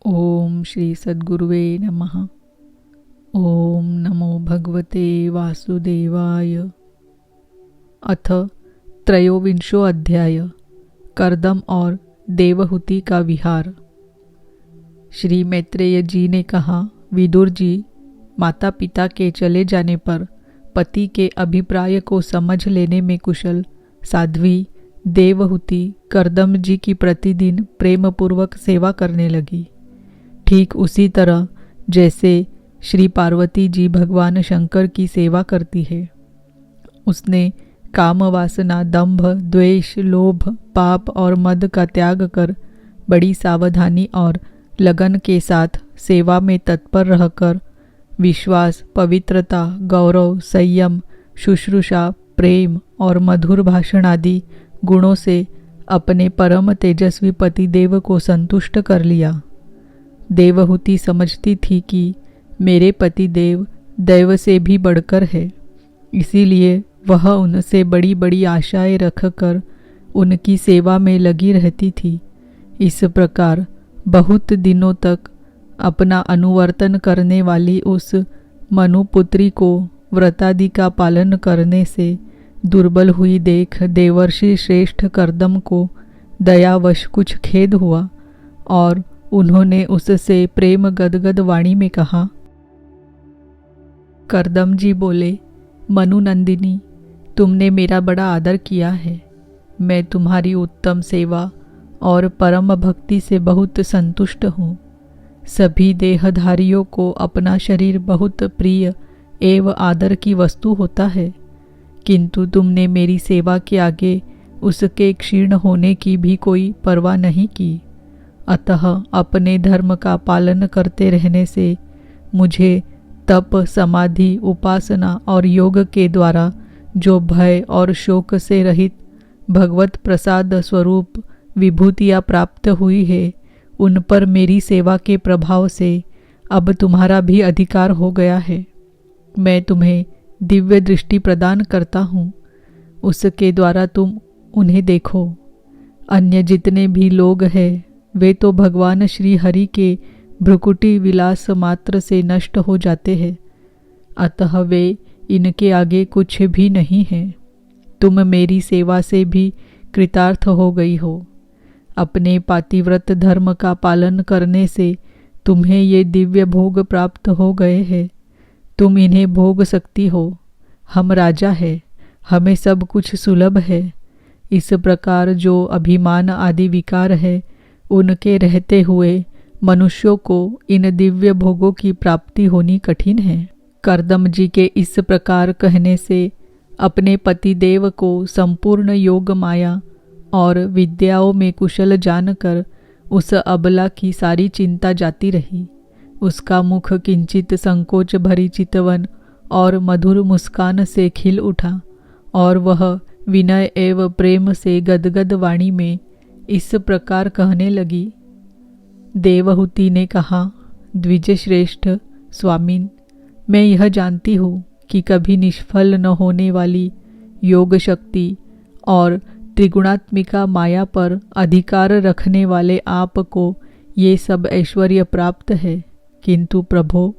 ओम श्री सद्गुरुवे नमः। ओम नमो भगवते वासुदेवाय। अथ त्रयोविंशो अध्याय। कर्दम और देवहूति का विहार। श्री मैत्रेय जी ने कहा, विदुर जी, माता पिता के चले जाने पर पति के अभिप्राय को समझ लेने में कुशल साध्वी देवहूति कर्दम जी की प्रतिदिन प्रेमपूर्वक सेवा करने लगी। ठीक उसी तरह जैसे श्री पार्वती जी भगवान शंकर की सेवा करती है। उसने काम वासना, दंभ, द्वेष, लोभ, पाप और मद का त्याग कर बड़ी सावधानी और लगन के साथ सेवा में तत्पर रहकर विश्वास, पवित्रता, गौरव, संयम, शुश्रूषा, प्रेम और मधुर भाषण आदि गुणों से अपने परम तेजस्वी पतिदेव को संतुष्ट कर लिया। देवहूति समझती थी कि मेरे पतिदेव दैव से भी बढ़कर है, इसीलिए वह उनसे बड़ी बड़ी आशाएं रखकर उनकी सेवा में लगी रहती थी। इस प्रकार बहुत दिनों तक अपना अनुवर्तन करने वाली उस मनुपुत्री को व्रतादि का पालन करने से दुर्बल हुई देख देवर्षि श्रेष्ठ कर्दम को दयावश कुछ खेद हुआ और उन्होंने उससे प्रेम गदगद वाणी में कहा। कर्दम जी बोले, मनुनंदिनी, तुमने मेरा बड़ा आदर किया है। मैं तुम्हारी उत्तम सेवा और परम भक्ति से बहुत संतुष्ट हूँ। सभी देहधारियों को अपना शरीर बहुत प्रिय एवं आदर की वस्तु होता है, किंतु तुमने मेरी सेवा के आगे उसके क्षीण होने की भी कोई परवाह नहीं की। अतः अपने धर्म का पालन करते रहने से मुझे तप, समाधि, उपासना और योग के द्वारा जो भय और शोक से रहित भगवत प्रसाद स्वरूप विभूतियाँ प्राप्त हुई है, उन पर मेरी सेवा के प्रभाव से अब तुम्हारा भी अधिकार हो गया है। मैं तुम्हें दिव्य दृष्टि प्रदान करता हूँ, उसके द्वारा तुम उन्हें देखो। अन्य जितने भी लोग हैं वे तो भगवान श्री हरि के भ्रुकुटी विलास मात्र से नष्ट हो जाते हैं, अतः वे इनके आगे कुछ भी नहीं हैं। तुम मेरी सेवा से भी कृतार्थ हो गई हो। अपने पातिव्रत धर्म का पालन करने से तुम्हें ये दिव्य भोग प्राप्त हो गए हैं। तुम इन्हें भोग सकती हो। हम राजा हैं, हमें सब कुछ सुलभ है। इस प्रकार जो अभिमान आदि विकार है, उनके रहते हुए मनुष्यों को इन दिव्य भोगों की प्राप्ति होनी कठिन है। कर्दम जी के इस प्रकार कहने से अपने पतिदेव को संपूर्ण योग माया और विद्याओं में कुशल जानकर उस अबला की सारी चिंता जाती रही। उसका मुख किंचित संकोच भरी चितवन और मधुर मुस्कान से खिल उठा और वह विनय एवं प्रेम से गदगद वाणी में इस प्रकार कहने लगी। देवहूति ने कहा, द्विज श्रेष्ठ स्वामिन, मैं यह जानती हूँ कि कभी निष्फल न होने वाली योग शक्ति और त्रिगुणात्मिका माया पर अधिकार रखने वाले आप को ये सब ऐश्वर्य प्राप्त है, किंतु प्रभो,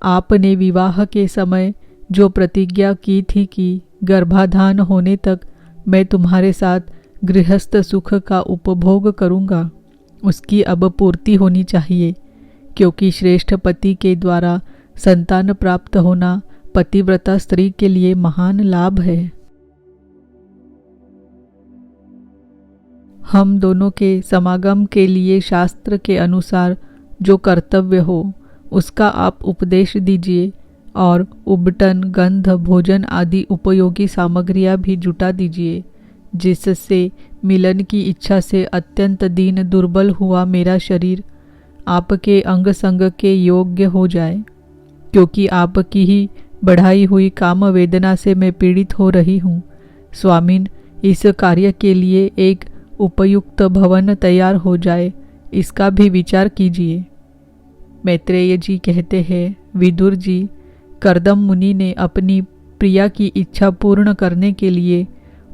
आपने विवाह के समय जो प्रतिज्ञा की थी कि गर्भाधान होने तक मैं तुम्हारे साथ गृहस्थ सुख का उपभोग करूंगा, उसकी अब पूर्ति होनी चाहिए, क्योंकि श्रेष्ठ पति के द्वारा संतान प्राप्त होना पतिव्रता स्त्री के लिए महान लाभ है। हम दोनों के समागम के लिए शास्त्र के अनुसार जो कर्तव्य हो उसका आप उपदेश दीजिए और उबटन, गंध, भोजन आदि उपयोगी सामग्रियां भी जुटा दीजिए, जिससे मिलन की इच्छा से अत्यंत दीन दुर्बल हुआ मेरा शरीर आपके अंग संग के योग्य हो जाए, क्योंकि आपकी ही बढ़ाई हुई काम वेदना से मैं पीड़ित हो रही हूँ। स्वामिन, इस कार्य के लिए एक उपयुक्त भवन तैयार हो जाए, इसका भी विचार कीजिए। मैत्रेय जी कहते हैं, विदुर जी, कर्दम मुनि ने अपनी प्रिया की इच्छा पूर्ण करने के लिए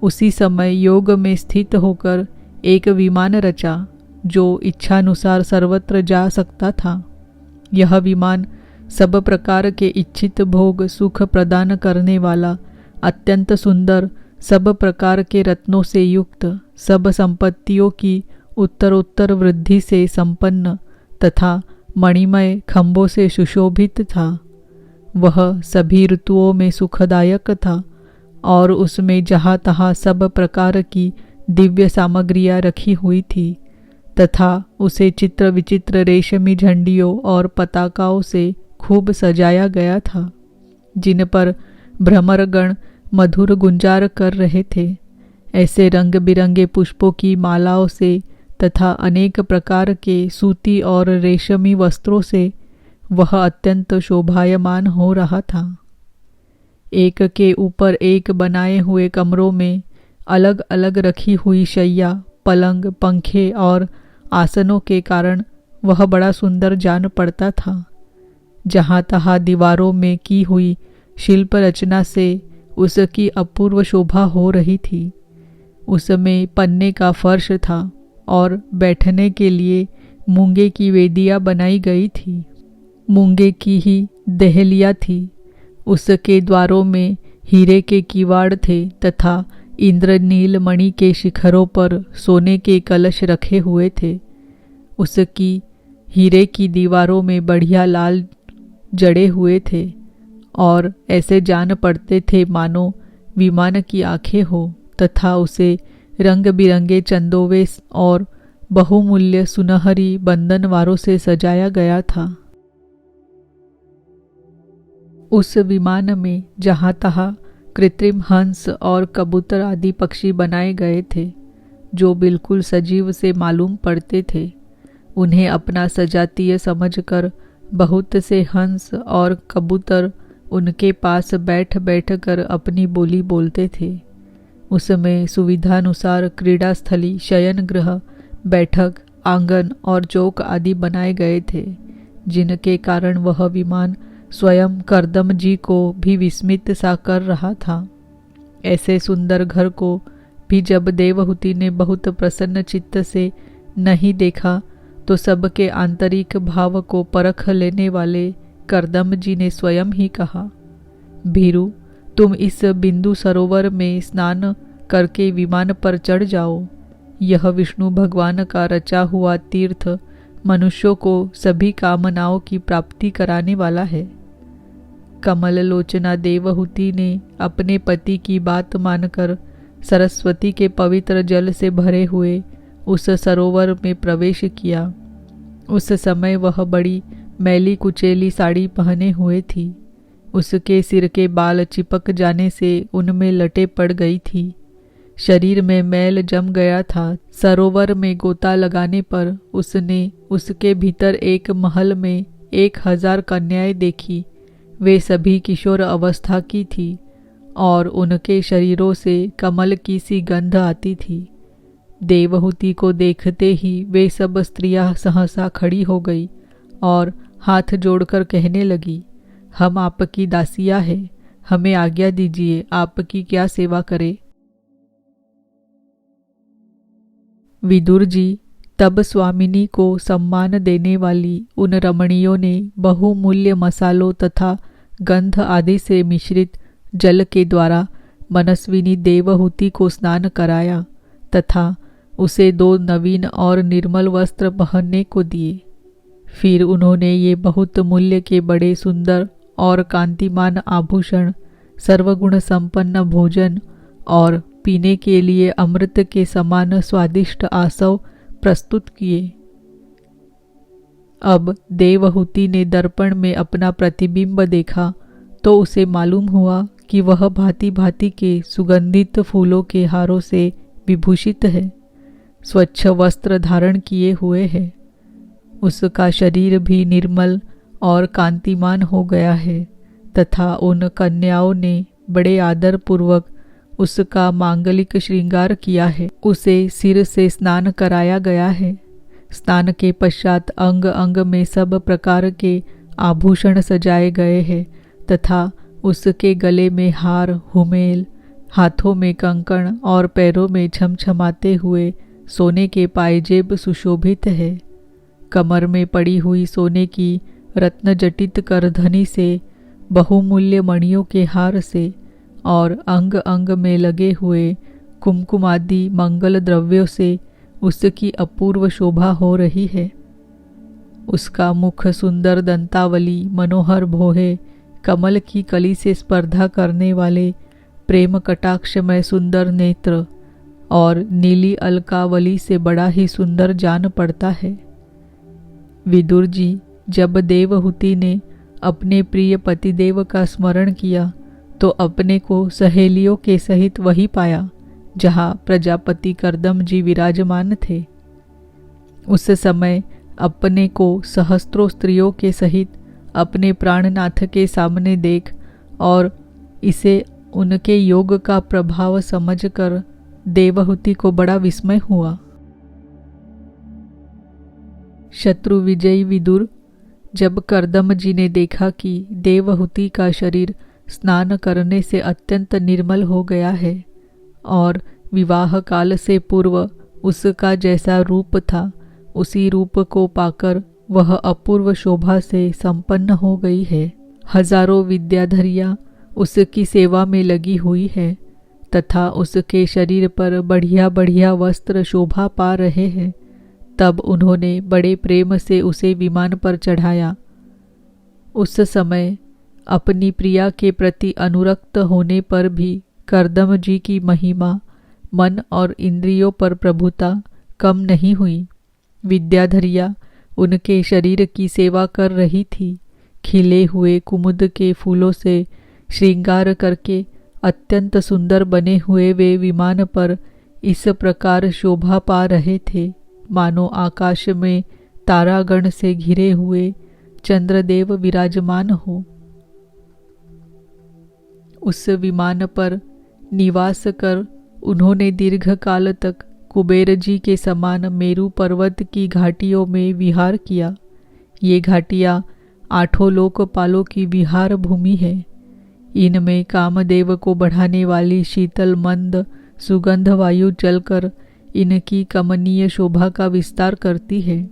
उसी समय योग में स्थित होकर एक विमान रचा जो इच्छानुसार सर्वत्र जा सकता था। यह विमान सब प्रकार के इच्छित भोग सुख प्रदान करने वाला, अत्यंत सुंदर, सब प्रकार के रत्नों से युक्त, सब संपत्तियों की उत्तरोत्तर वृद्धि से संपन्न तथा मणिमय खंभों से सुशोभित था। वह सभी ऋतुओं में सुखदायक था और उसमें जहाँ तहाँ सब प्रकार की दिव्य सामग्रियाँ रखी हुई थी तथा उसे चित्र विचित्र रेशमी झंडियों और पताकाओं से खूब सजाया गया था, जिन पर भ्रमरगण मधुर गुंजार कर रहे थे। ऐसे रंग बिरंगे पुष्पों की मालाओं से तथा अनेक प्रकार के सूती और रेशमी वस्त्रों से वह अत्यंत शोभायमान हो रहा था। एक के ऊपर एक बनाए हुए कमरों में अलग अलग रखी हुई शैया, पलंग, पंखे और आसनों के कारण वह बड़ा सुंदर जान पड़ता था। जहाँ तहाँ दीवारों में की हुई शिल्प रचना से उसकी अपूर्व शोभा हो रही थी। उसमें पन्ने का फर्श था और बैठने के लिए मूंगे की वेदियाँ बनाई गई थी। मूंगे की ही देहलिया थी। उसके द्वारों में हीरे के किवाड़ थे तथा इंद्रनील मणि के शिखरों पर सोने के कलश रखे हुए थे। उसकी हीरे की दीवारों में बढ़िया लाल जड़े हुए थे और ऐसे जान पड़ते थे मानो विमान की आंखें हो, तथा उसे रंग बिरंगे चंदोवे और बहुमूल्य सुनहरी बंधनवारों से सजाया गया था। उस विमान में जहाँ तहाँ कृत्रिम हंस और कबूतर आदि पक्षी बनाए गए थे, जो बिल्कुल सजीव से मालूम पड़ते थे। उन्हें अपना सजातीय समझकर बहुत से हंस और कबूतर उनके पास बैठ बैठ कर अपनी बोली बोलते थे। उसमें सुविधानुसार क्रीड़ा स्थली, शयन गृह, बैठक, आंगन और चौक आदि बनाए गए थे, जिनके कारण वह विमान स्वयं करदम जी को भी विस्मित सा कर रहा था। ऐसे सुंदर घर को भी जब देवहूति ने बहुत प्रसन्न चित्त से नहीं देखा तो सबके आंतरिक भाव को परख लेने वाले करदम जी ने स्वयं ही कहा, भीरू, तुम इस बिंदु सरोवर में स्नान करके विमान पर चढ़ जाओ। यह विष्णु भगवान का रचा हुआ तीर्थ मनुष्यों को सभी कामनाओं की प्राप्ति कराने वाला है। कमल लोचना देवहूति ने अपने पति की बात मानकर सरस्वती के पवित्र जल से भरे हुए उस सरोवर में प्रवेश किया। उस समय वह बड़ी मैली कुचेली साड़ी पहने हुए थी। उसके सिर के बाल चिपक जाने से उनमें लटें पड़ गई थी। शरीर में मैल जम गया था। सरोवर में गोता लगाने पर उसने उसके भीतर एक महल में 1000 कन्याएं देखी। वे सभी किशोर अवस्था की थी और उनके शरीरों से कमल की सी गंध आती थी। देवहूति को देखते ही वे सब स्त्रियां सहसा खड़ी हो गई और हाथ जोड़कर कहने लगी, हम आपकी दासियां हैं, हमें आज्ञा दीजिए, आपकी क्या सेवा करें। विदुर जी तब स्वामिनी को सम्मान देने वाली उन रमणियों ने बहुमूल्य मसालों तथा गंध आदि से मिश्रित जल के द्वारा मनस्विनी देवहूति को स्नान कराया तथा उसे 2 नवीन और निर्मल वस्त्र पहनने को दिए। फिर उन्होंने ये बहुत मूल्य के बड़े सुंदर और कांतिमान आभूषण, सर्वगुण संपन्न भोजन और पीने के लिए अमृत के समान स्वादिष्ट आसव प्रस्तुत किए। अब देवहूति ने दर्पण में अपना प्रतिबिंब देखा तो उसे मालूम हुआ कि वह भांति भांति के सुगंधित फूलों के हारों से विभूषित है, स्वच्छ वस्त्र धारण किए हुए है। उसका शरीर भी निर्मल और कांतिमान हो गया है तथा उन कन्याओं ने बड़े आदर पूर्वक उसका मांगलिक श्रृंगार किया है। उसे सिर से स्नान कराया गया है। स्नान के पश्चात अंग अंग में सब प्रकार के आभूषण सजाए गए हैं तथा उसके गले में हार, हुमेल, हाथों में कंकण और पैरों में छमछमाते हुए सोने के पायजेब सुशोभित है। कमर में पड़ी हुई सोने की रत्न जटित करधनी से, बहुमूल्य मणियों के हार से और अंग अंग में लगे हुए कुमकुम आदि मंगल द्रव्यों से उसकी अपूर्व शोभा हो रही है। उसका मुख सुंदर दंतावली, मनोहर भौहें, कमल की कली से स्पर्धा करने वाले प्रेम कटाक्ष में सुंदर नेत्र और नीली अलकावली से बड़ा ही सुंदर जान पड़ता है। विदुर जी, जब देवहूति ने अपने प्रिय पतिदेव का स्मरण किया तो अपने को सहेलियों के सहित वही पाया जहाँ प्रजापति कर्दम जी विराजमान थे। उस समय अपने को सहस्त्रों स्त्रियों के सहित अपने प्राणनाथ के सामने देख और इसे उनके योग का प्रभाव समझकर देवहूति को बड़ा विस्मय हुआ। शत्रु विजयी विदुर, जब कर्दम जी ने देखा कि देवहूति का शरीर स्नान करने से अत्यंत निर्मल हो गया है और विवाह काल से पूर्व उसका जैसा रूप था उसी रूप को पाकर वह अपूर्व शोभा से संपन्न हो गई है, हजारों विद्याधरियाँ उसकी सेवा में लगी हुई है तथा उसके शरीर पर बढ़िया बढ़िया वस्त्र शोभा पा रहे हैं, तब उन्होंने बड़े प्रेम से उसे विमान पर चढ़ाया। उस समय अपनी प्रिया के प्रति अनुरक्त होने पर भी कर्दम जी की महिमा, मन और इंद्रियों पर प्रभुता कम नहीं हुई। विद्याधरिया उनके शरीर की सेवा कर रही थी। खिले हुए कुमुद के फूलों से श्रृंगार करके अत्यंत सुंदर बने हुए वे विमान पर इस प्रकार शोभा पा रहे थे मानो आकाश में तारागण से घिरे हुए चंद्रदेव विराजमान हो। उस विमान पर निवास कर उन्होंने दीर्घ काल तक कुबेर जी के समान मेरु पर्वत की घाटियों में विहार किया। ये घाटियाँ 8 लोकपालों की विहार भूमि है। इनमें कामदेव को बढ़ाने वाली शीतल मंद सुगंध वायु चलकर इनकी कमनीय शोभा का विस्तार करती है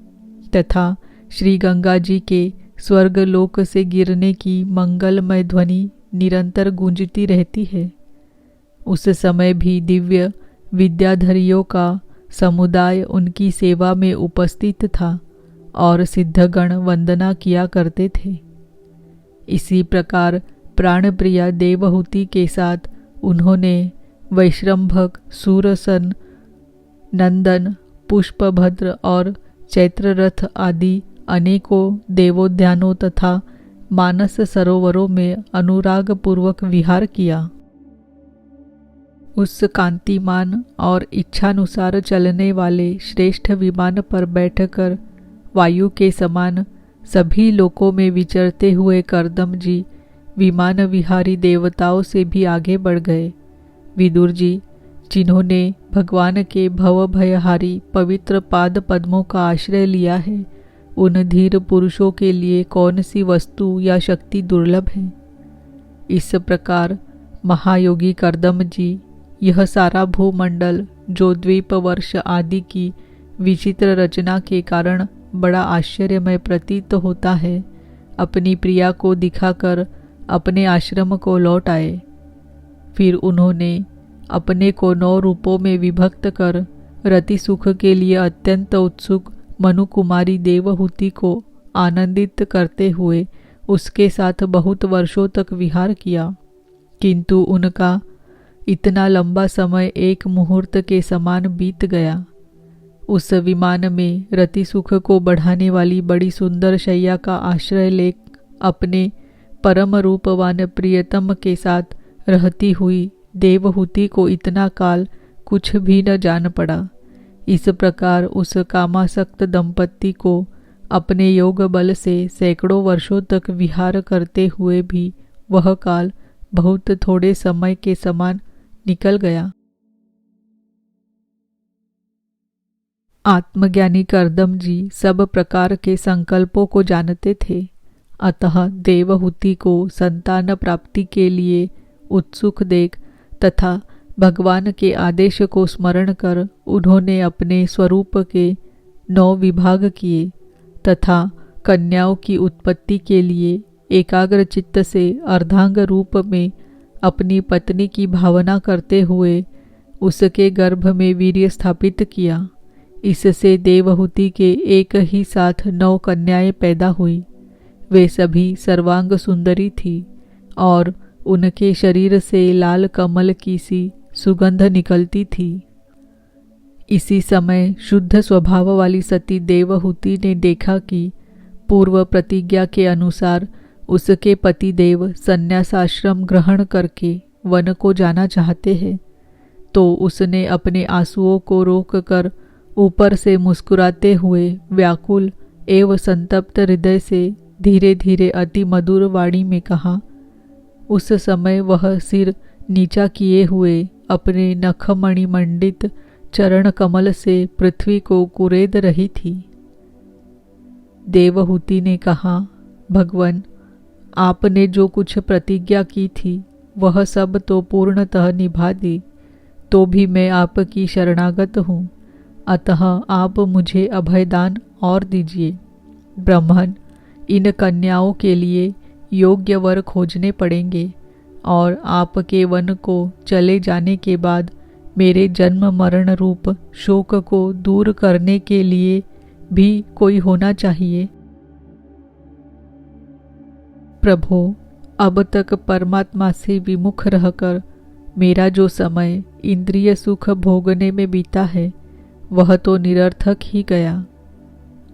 तथा श्री गंगा जी के स्वर्गलोक से गिरने की मंगलमय ध्वनि निरंतर गूंजती रहती है। उस समय भी दिव्य विद्याधरियों का समुदाय उनकी सेवा में उपस्थित था और सिद्धगण वंदना किया करते थे। इसी प्रकार प्राणप्रिया देवहूति के साथ उन्होंने वैश्रम्भक, सूरसन, नंदन, पुष्पभद्र और चैत्ररथ आदि अनेकों देवोद्यानों तथा मानस सरोवरों में अनुराग पूर्वक विहार किया। उस कांतिमान और इच्छानुसार चलने वाले श्रेष्ठ विमान पर बैठकर वायु के समान सभी लोकों में विचरते हुए कर्दम जी विमान विहारी देवताओं से भी आगे बढ़ गए। विदुर जी, जिन्होंने भगवान के भवभयहारी पवित्र पाद पद्मों का आश्रय लिया है, उन धीर पुरुषों के लिए कौन सी वस्तु या शक्ति दुर्लभ है। इस प्रकार महायोगी कर्दम जी यह सारा भूमंडल जो द्वीप वर्ष आदि की विचित्र रचना के कारण बड़ा आश्चर्यमय प्रतीत होता है, अपनी प्रिया को दिखाकर अपने आश्रम को लौट आए। फिर उन्होंने अपने को 9 रूपों में विभक्त कर रति सुख के लिए अत्यंत उत्सुक मनु कुमारी देवहूति को आनंदित करते हुए उसके साथ बहुत वर्षों तक विहार किया, किंतु उनका इतना लंबा समय एक मुहूर्त के समान बीत गया। उस विमान में रति सुख को बढ़ाने वाली बड़ी सुंदर शैया का आश्रय ले अपने परम रूपवान प्रियतम के साथ रहती हुई देवहूति को इतना काल कुछ भी न जान पड़ा। इस प्रकार उस कामासक्त दंपत्ति को अपने योग बल से सैकड़ों वर्षों तक विहार करते हुए भी वह काल बहुत थोड़े समय के समान निकल गया। आत्मज्ञानी कर्दम जी सब प्रकार के संकल्पों को जानते थे, अतः देवहूति को संतान प्राप्ति के लिए उत्सुक देख तथा भगवान के आदेश को स्मरण कर उन्होंने अपने स्वरूप के 9 विभाग किए तथा कन्याओं की उत्पत्ति के लिए एकाग्र चित्त से अर्धांग रूप में अपनी पत्नी की भावना करते हुए उसके गर्भ में वीर्य स्थापित किया। इससे देवहूति के एक ही साथ 9 कन्याएं पैदा हुई। वे सभी सर्वांग सुंदरी थी और उनके शरीर से लाल कमल की सी सुगंध निकलती थी। इसी समय शुद्ध स्वभाव वाली सती देवहूति ने देखा कि पूर्व प्रतिज्ञा के अनुसार उसके पतिदेव संन्यासाश्रम ग्रहण करके वन को जाना चाहते हैं, तो उसने अपने आंसुओं को रोककर ऊपर से मुस्कुराते हुए व्याकुल एवं संतप्त हृदय से धीरे धीरे अति मधुर वाणी में कहा। उस समय वह सिर नीचा किए हुए अपने नखमणि मंडित चरण कमल से पृथ्वी को कुरेद रही थी। देवहूति ने कहा, भगवान, आपने जो कुछ प्रतिज्ञा की थी वह सब तो पूर्णतः निभा दी, तो भी मैं आपकी शरणागत हूँ, अतः आप मुझे अभयदान और दीजिए। ब्राह्मण, इन कन्याओं के लिए योग्य वर खोजने पड़ेंगे और आपके वन को चले जाने के बाद मेरे जन्म मरण रूप शोक को दूर करने के लिए भी कोई होना चाहिए। प्रभो, अब तक परमात्मा से विमुख रहकर मेरा जो समय इंद्रिय सुख भोगने में बीता है वह तो निरर्थक ही गया।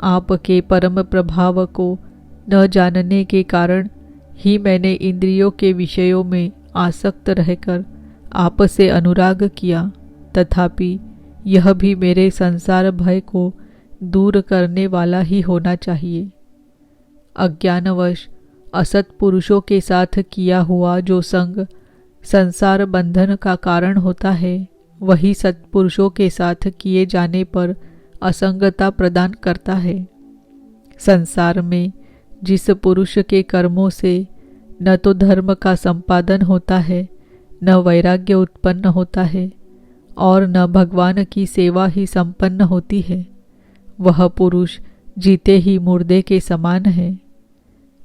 आपके परम प्रभाव को न जानने के कारण ही मैंने इंद्रियों के विषयों में आसक्त रहकर आपसे अनुराग किया, तथापि यह भी मेरे संसार भय को दूर करने वाला ही होना चाहिए। अज्ञानवश असत पुरुषों के साथ किया हुआ जो संग संसार बंधन का कारण होता है, वही सत्पुरुषों के साथ किए जाने पर असंगता प्रदान करता है। संसार में जिस पुरुष के कर्मों से न तो धर्म का संपादन होता है, न वैराग्य उत्पन्न होता है और न भगवान की सेवा ही संपन्न होती है, वह पुरुष जीते ही मुर्दे के समान है।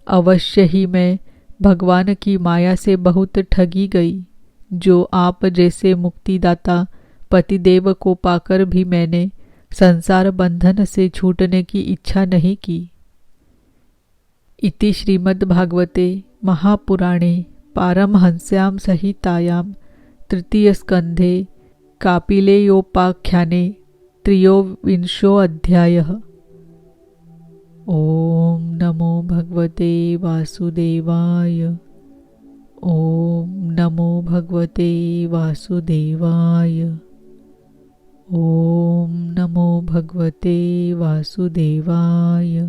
अवश्य ही मैं भगवान की माया से बहुत ठगी गई, जो आप जैसे मुक्तिदाता पतिदेव को पाकर भी मैंने संसार बंधन से छूटने की इच्छा नहीं की। इति श्रीमद्भागवते महापुराणे पारमहंस्यां संहितायां तृतीय स्कंधे कापिलेयोपाख्याने 23 अध्यायः। ओम नमो भगवते वासुदेवाय। ओम नमो भगवते वासुदेवाय। ओम नमो भगवते वासुदेवाय।